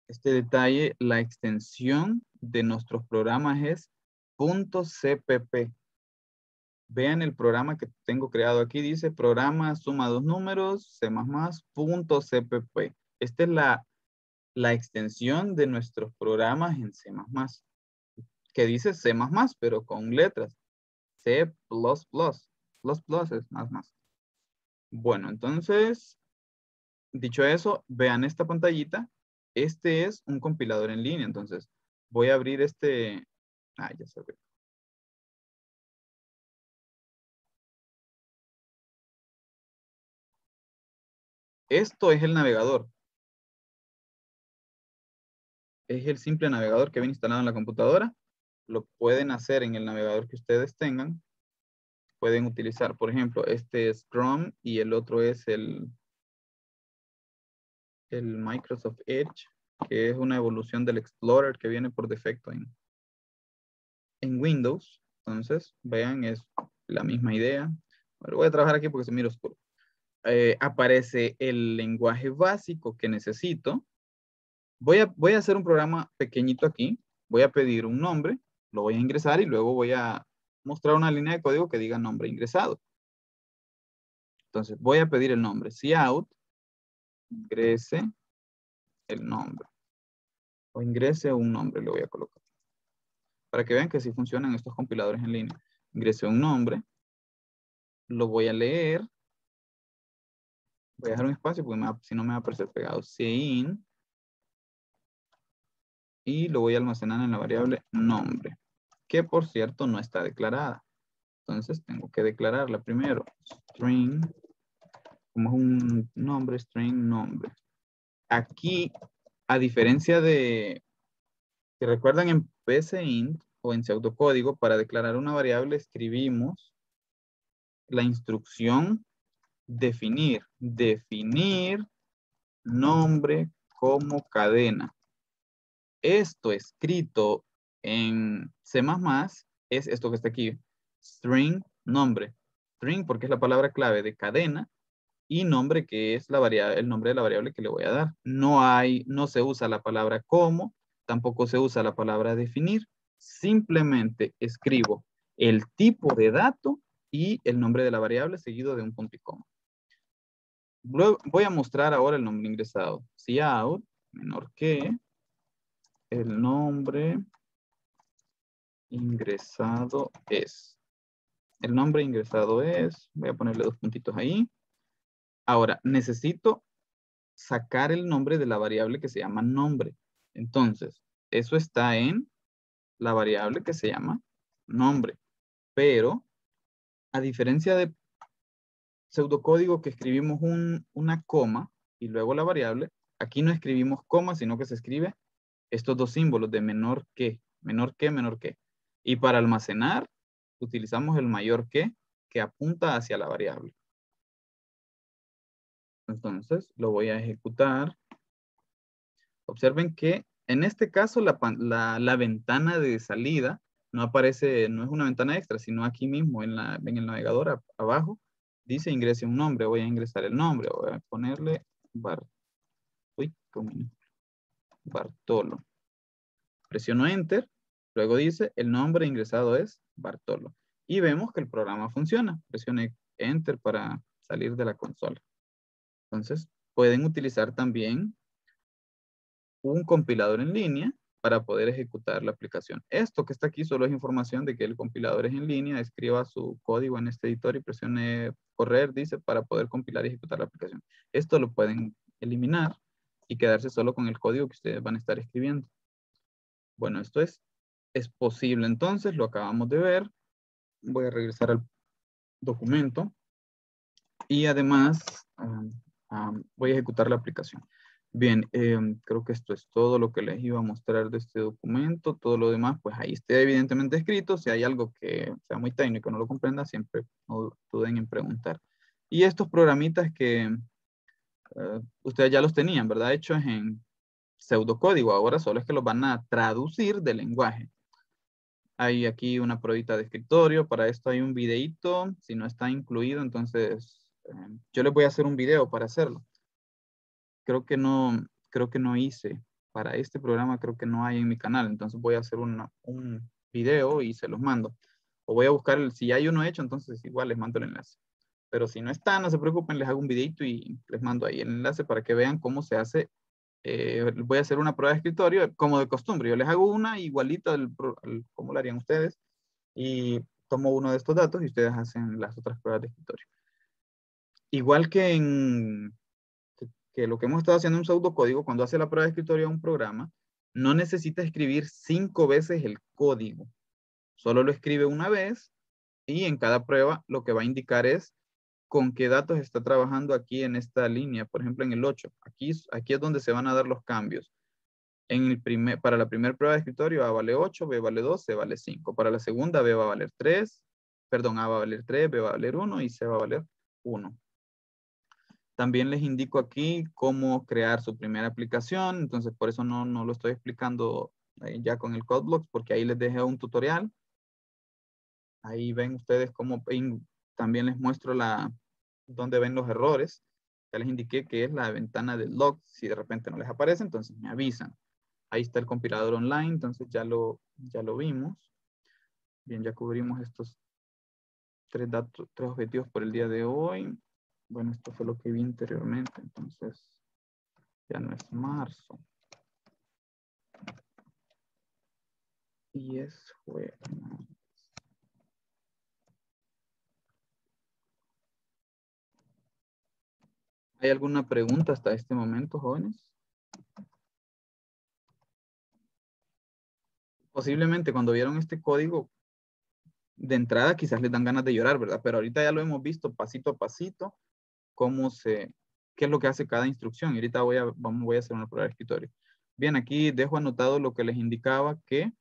Este detalle, la extensión de nuestros programas es .cpp. Vean el programa que tengo creado aquí, dice programa suma dos números, C++, .cpp. Esta es la extensión de nuestros programas en C++, que dice C++, pero con letras. C++, es más. Bueno, entonces, dicho eso, vean esta pantallita. Este es un compilador en línea, entonces voy a abrir este. Ya se ve. Esto es el navegador. Es el simple navegador que viene instalado en la computadora. Lo pueden hacer en el navegador que ustedes tengan. Pueden utilizar, por ejemplo, este es Chrome y el otro es el Microsoft Edge, que es una evolución del Explorer que viene por defecto en Windows. Entonces, vean, es la misma idea. Bueno, voy a trabajar aquí porque se mira oscuro. Aparece el lenguaje básico que necesito. Voy a hacer un programa pequeñito aquí. Voy a pedir un nombre, lo voy a ingresar y luego voy a mostrar una línea de código que diga nombre ingresado. Entonces, voy a pedir el nombre. Cout, ingrese el nombre. O ingrese un nombre, le voy a colocar. Para que vean que sí funcionan estos compiladores en línea. Ingrese un nombre. Lo voy a leer. Voy a dejar un espacio porque si no me va a aparecer pegado. Cin. Y lo voy a almacenar en la variable nombre. Que por cierto no está declarada. Entonces tengo que declararla primero. String. Como es un nombre, string nombre. Aquí, a diferencia de, si recuerdan en pcint o en pseudocódigo, para declarar una variable escribimos la instrucción definir. Definir nombre como cadena. Esto escrito en C++ es esto que está aquí. String nombre. string porque es la palabra clave de cadena y nombre que es la variable, el nombre de la variable que le voy a dar. No se usa la palabra como, tampoco se usa la palabra definir. Simplemente escribo el tipo de dato y el nombre de la variable seguido de un punto y coma. Luego voy a mostrar ahora el nombre ingresado. Cout menor que el nombre ingresado es. El nombre ingresado es, voy a ponerle 2 puntitos ahí. Ahora, necesito sacar el nombre de la variable que se llama nombre. Entonces, eso está en la variable que se llama nombre. Pero, a diferencia de pseudocódigo que escribimos una coma y luego la variable, aquí no escribimos coma, sino que se escribe estos dos símbolos de menor que, menor que, menor que. Y para almacenar, utilizamos el mayor que apunta hacia la variable. Entonces, lo voy a ejecutar. Observen que en este caso la ventana de salida no aparece, no es una ventana extra, sino aquí mismo en el navegador abajo dice ingrese un nombre. Voy a ingresar el nombre. Voy a ponerle Bartolo. Presiono Enter. Luego dice el nombre ingresado es Bartolo. Y vemos que el programa funciona. Presione Enter para salir de la consola. Entonces, pueden utilizar también un compilador en línea para poder ejecutar la aplicación. Esto que está aquí solo es información de que el compilador es en línea. Escriba su código en este editor y presione correr, dice, para poder compilar y ejecutar la aplicación. Esto lo pueden eliminar y quedarse solo con el código que ustedes van a estar escribiendo. Bueno, esto es posible entonces, lo acabamos de ver. Voy a regresar al documento y además voy a ejecutar la aplicación. Bien, creo que esto es todo lo que les iba a mostrar de este documento. Todo lo demás, pues ahí está evidentemente escrito. Si hay algo que sea muy técnico y no lo comprenda, siempre no duden en preguntar. Y estos programitas que ustedes ya los tenían, ¿verdad? Hechos en pseudocódigo. Ahora solo es que los van a traducir del lenguaje. Hay aquí una pruebita de escritorio. Para esto hay un videíto. Si no está incluido, entonces yo les voy a hacer un video para hacerlo. Creo que no hice para este programa, creo que no hay en mi canal. Entonces voy a hacer un video y se los mando. O voy a buscar, si hay uno hecho, entonces igual les mando el enlace. Pero si no está, no se preocupen, les hago un videito y les mando ahí el enlace para que vean cómo se hace. Voy a hacer una prueba de escritorio como de costumbre. Yo les hago una igualita como la harían ustedes y tomo uno de estos datos y ustedes hacen las otras pruebas de escritorio. Igual que lo que hemos estado haciendo en un pseudocódigo, cuando hace la prueba de escritorio a un programa, no necesita escribir 5 veces el código. Solo lo escribe una vez y en cada prueba lo que va a indicar es con qué datos está trabajando aquí en esta línea. Por ejemplo, en el 8. Aquí es donde se van a dar los cambios. Para la primera prueba de escritorio, A vale 8, B vale 2, C vale 5. Para la segunda, B va a valer 3. Perdón, A va a valer 3, B va a valer 1 y C va a valer 1. También les indico aquí cómo crear su primera aplicación. Entonces, por eso no lo estoy explicando ya con el CodeBlocks, porque ahí les dejé un tutorial. Ahí ven ustedes cómo también les muestro donde ven los errores. Ya les indiqué que es la ventana del log. Si de repente no les aparece, entonces me avisan. Ahí está el compilador online, entonces ya lo vimos. Bien, ya cubrimos estos tres objetivos por el día de hoy. Bueno, esto fue lo que vi anteriormente, entonces ya no es marzo. Y fue... ¿Hay alguna pregunta hasta este momento, jóvenes? Posiblemente cuando vieron este código, de entrada quizás les dan ganas de llorar, ¿verdad? Pero ahorita ya lo hemos visto pasito a pasito, qué es lo que hace cada instrucción. Y ahorita voy a hacer una prueba de escritorio. Bien, aquí dejo anotado lo que les indicaba que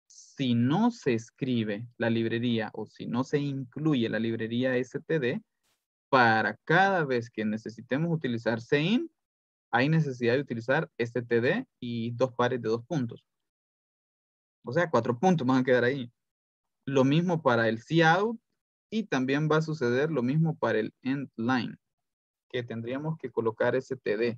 si no se escribe la librería o si no se incluye la librería std, para cada vez que necesitemos utilizar sein, hay necesidad de utilizar std y 2 pares de 2 puntos. O sea, 4 puntos van a quedar ahí. Lo mismo para el cout Y también va a suceder lo mismo para el end line, que tendríamos que colocar std.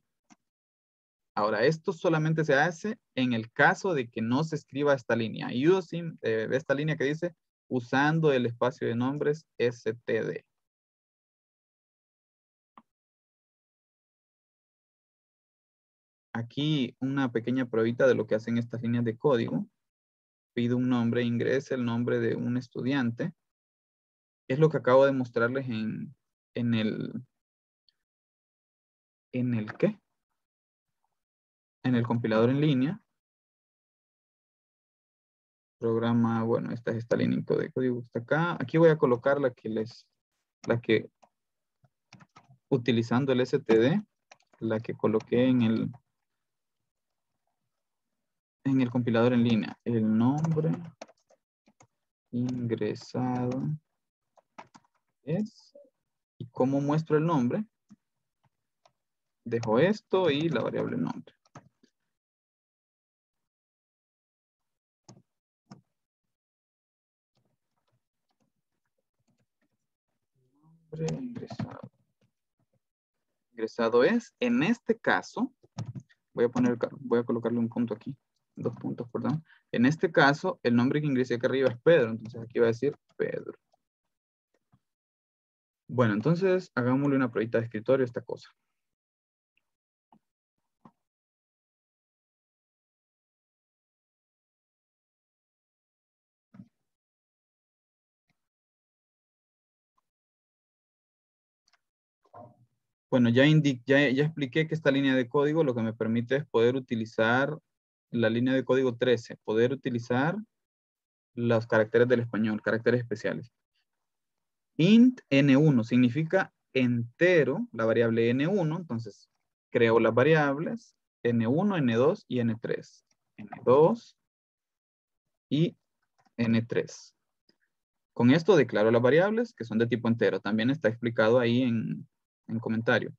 Ahora, esto solamente se hace en el caso de que no se escriba esta línea. Using, esta línea que dice, usando el espacio de nombres std. Aquí una pequeña pruebita de lo que hacen estas líneas de código. Pido un nombre, ingrese el nombre de un estudiante. Es lo que acabo de mostrarles en ¿qué? En el compilador en línea. Programa, bueno, esta es esta línea de código está acá. Aquí voy a colocar la que utilizando el std, la que coloqué en el compilador en línea. El nombre ingresado es, ¿y cómo muestro el nombre? Dejo esto y la variable nombre. Nombre ingresado. Ingresado es, en este caso, voy a colocarle un punto aquí. 2 puntos, perdón. En este caso, el nombre que ingresé acá arriba es Pedro. Entonces aquí va a decir Pedro. Bueno, entonces hagámosle una pruebita de escritorio a esta cosa. Bueno, ya expliqué que esta línea de código lo que me permite es poder utilizar la línea de código 13, poder utilizar los caracteres del español, caracteres especiales. Int N1 significa entero, la variable N1, entonces creo las variables N1, N2 y N3. N2 y N3. Con esto declaro las variables que son de tipo entero. También está explicado ahí en comentario.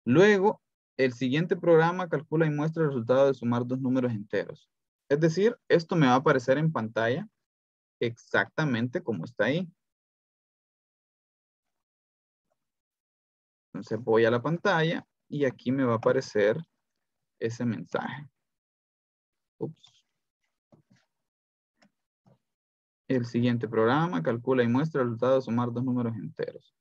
Luego, el siguiente programa calcula y muestra el resultado de sumar dos números enteros. Es decir, esto me va a aparecer en pantalla exactamente como está ahí. Entonces voy a la pantalla y aquí me va a aparecer ese mensaje. Ups. El siguiente programa calcula y muestra el resultado de sumar dos números enteros.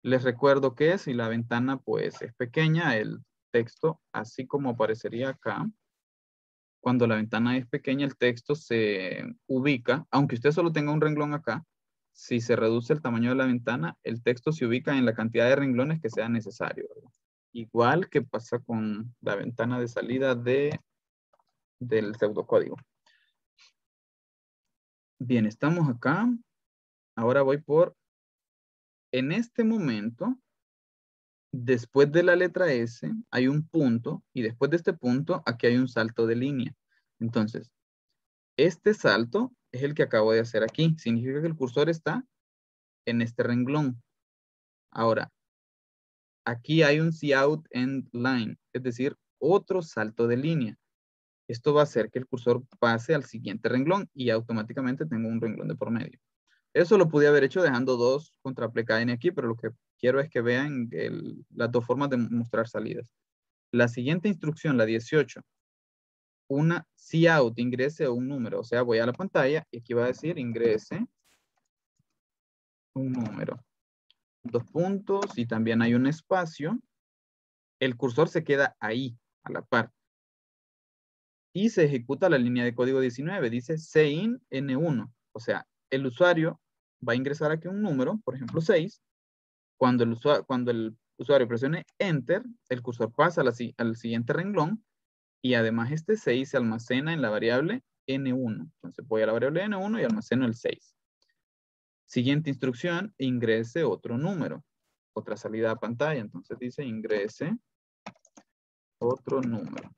Les recuerdo que si la ventana pues es pequeña, el texto, así como aparecería acá, cuando la ventana es pequeña, el texto se ubica, aunque usted solo tenga un renglón acá, si se reduce el tamaño de la ventana, el texto se ubica en la cantidad de renglones que sea necesario, ¿verdad? Igual que pasa con la ventana de salida del pseudocódigo. Bien, estamos acá. Ahora voy en este momento, después de la letra S, hay un punto, y después de este punto, aquí hay un salto de línea. Entonces, este salto es el que acabo de hacer aquí. Significa que el cursor está en este renglón. Ahora, aquí hay un cout end line, es decir, otro salto de línea. Esto va a hacer que el cursor pase al siguiente renglón y automáticamente tengo un renglón de por medio. Eso lo pude haber hecho dejando dos contra KN aquí, pero lo que quiero es que vean las dos formas de mostrar salidas. La siguiente instrucción, la 18, una cout ingrese un número, o sea, voy a la pantalla y aquí va a decir ingrese un número. 2 puntos y también hay un espacio. El cursor se queda ahí, a la par. Y se ejecuta la línea de código 19. Dice CIN N1. O sea, el usuario va a ingresar aquí un número, por ejemplo 6. Cuando el usuario presione Enter, el cursor pasa al siguiente renglón y además este 6 se almacena en la variable N1. Entonces voy a la variable N1 y almaceno el 6. Siguiente instrucción, ingrese otro número. Otra salida a pantalla. Entonces dice ingrese otro número.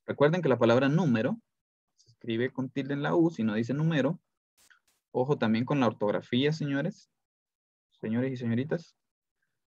Recuerden que la palabra número se escribe con tilde en la U, si no dice número. Ojo también con la ortografía, señores y señoritas.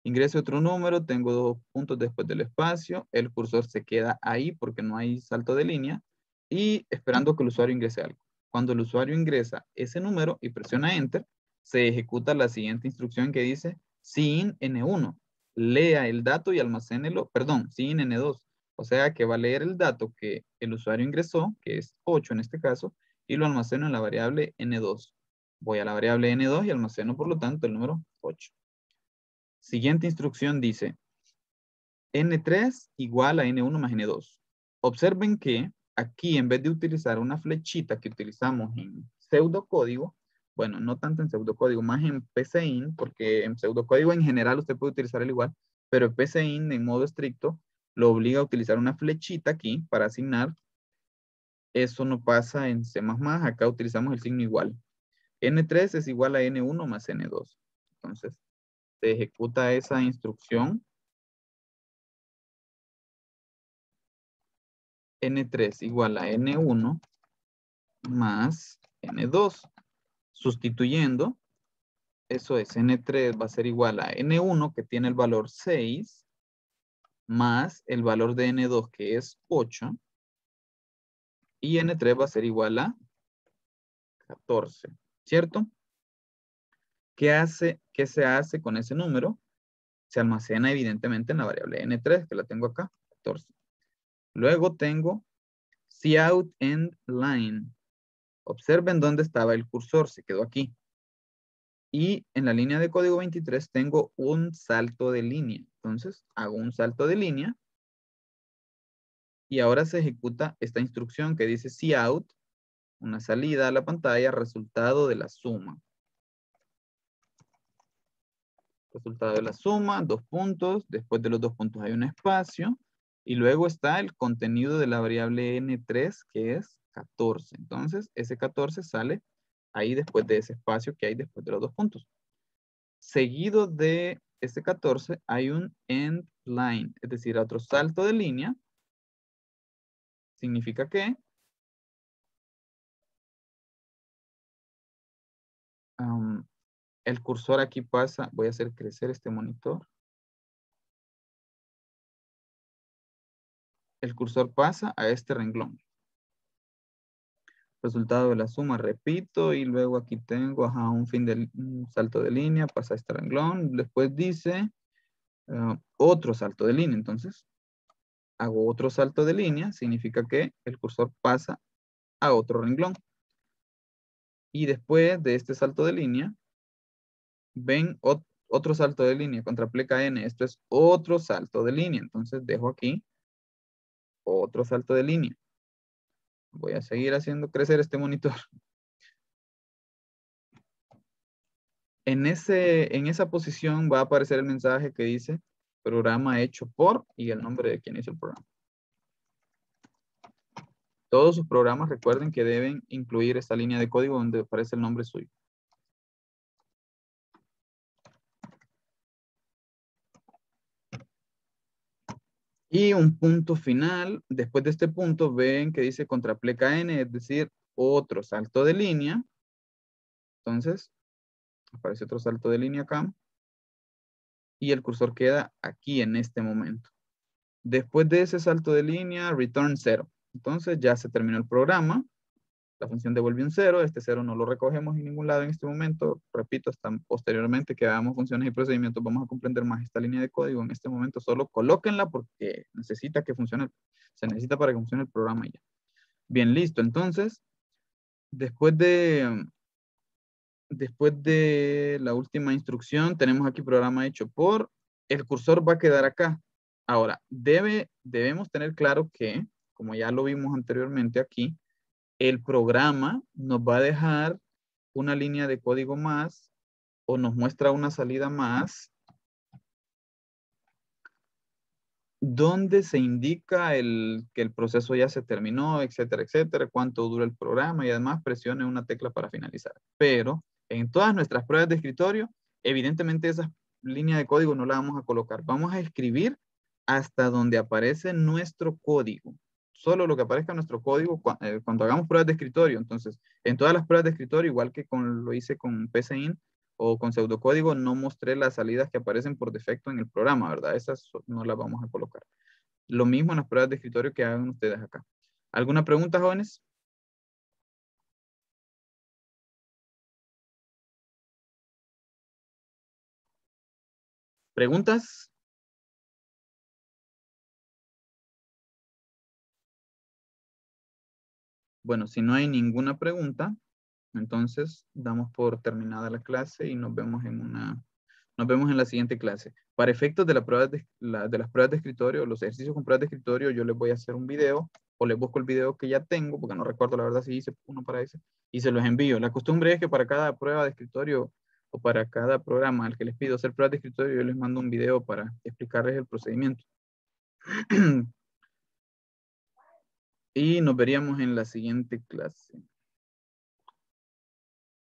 Ingrese otro número, tengo 2 puntos después del espacio. El cursor se queda ahí porque no hay salto de línea. Y esperando que el usuario ingrese algo. cuando el usuario ingresa ese número y presiona Enter, se ejecuta la siguiente instrucción que dice sin N1. Lea el dato y almacénelo, perdón, sin N2. O sea que va a leer el dato que el usuario ingresó, que es 8 en este caso, y lo almaceno en la variable N2. Voy a la variable N2 y almaceno, por lo tanto, el número 8. Siguiente instrucción dice N3 igual a N1 más N2. Observen que aquí, en vez de utilizar una flechita que utilizamos en pseudocódigo, bueno, no tanto en pseudocódigo, más en PCIN, porque en pseudocódigo en general usted puede utilizar el igual, pero en PCIN en modo estricto lo obliga a utilizar una flechita aquí para asignar. Eso no pasa en C++, acá utilizamos el signo igual. N3 es igual a N1 más N2. Entonces, se ejecuta esa instrucción. N3 igual a N1 más N2. Sustituyendo, eso es, N3 va a ser igual a N1, que tiene el valor 6, más el valor de N2, que es 8, y N3 va a ser igual a 14, ¿cierto? ¿Qué se hace con ese número? Se almacena evidentemente en la variable N3, que la tengo acá, 14. Luego tengo cout end line. Observen dónde estaba el cursor, se quedó aquí. Y en la línea de código 23 tengo un salto de línea. Entonces, hago un salto de línea. Y ahora se ejecuta esta instrucción que dice cout, una salida a la pantalla, resultado de la suma. Resultado de la suma, 2 puntos. Después de los 2 puntos hay un espacio. Y luego está el contenido de la variable N3, que es 14. Entonces, ese 14 sale ahí después de ese espacio que hay después de los 2 puntos. Seguido de este 14 hay un end line, es decir, otro salto de línea. Significa que el cursor aquí pasa, voy a hacer crecer este monitor. El cursor pasa a este renglón. Resultado de la suma, repito, y luego aquí tengo un salto de línea, pasa a este renglón. Después dice otro salto de línea. Entonces, hago otro salto de línea, significa que el cursor pasa a otro renglón. Y después de este salto de línea, ven otro salto de línea, contrapleca N. Esto es otro salto de línea. Entonces, dejo aquí otro salto de línea. Voy a seguir haciendo crecer este monitor. En esa posición va a aparecer el mensaje que dice programa hecho por y el nombre de quien hizo el programa. Todos sus programas recuerden que deben incluir esta línea de código donde aparece el nombre suyo. Y un punto final. Después de este punto ven que dice contrapleca N, es decir, otro salto de línea. Entonces, aparece otro salto de línea acá. Y el cursor queda aquí en este momento. Después de ese salto de línea, return 0. Entonces ya se terminó el programa. La función devuelve un 0. Este 0 no lo recogemos en ningún lado en este momento. Repito, hasta posteriormente que hagamos funciones y procedimientos vamos a comprender más esta línea de código. En este momento solo colóquenla porque necesita que funcione. Se necesita para que funcione el programa ya. Bien, listo. Entonces, después de la última instrucción, tenemos aquí programa hecho por. El cursor va a quedar acá. Ahora, debemos tener claro que, como ya lo vimos anteriormente aquí, el programa nos va a dejar una línea de código más o nos muestra una salida más donde se indica que el proceso ya se terminó, etcétera, etcétera, cuánto dura el programa y además presione una tecla para finalizar. Pero en todas nuestras pruebas de escritorio, evidentemente esa línea de código no la vamos a colocar. Vamos a escribir hasta donde aparece nuestro código. Solo lo que aparezca en nuestro código cuando hagamos pruebas de escritorio. Entonces, en todas las pruebas de escritorio, igual que lo hice con PCIN o con pseudocódigo, no mostré las salidas que aparecen por defecto en el programa, ¿verdad? Esas no las vamos a colocar. Lo mismo en las pruebas de escritorio que hagan ustedes acá. ¿Alguna pregunta, jóvenes? ¿Preguntas? Bueno, si no hay ninguna pregunta, entonces damos por terminada la clase y nos vemos en la siguiente clase. Para efectos de, de las pruebas de escritorio, los ejercicios con pruebas de escritorio, yo les voy a hacer un video o les busco el video que ya tengo, porque no recuerdo la verdad si hice uno para ese, y se los envío. La costumbre es que para cada prueba de escritorio o para cada programa al que les pido hacer pruebas de escritorio, yo les mando un video para explicarles el procedimiento. Y nos veríamos en la siguiente clase.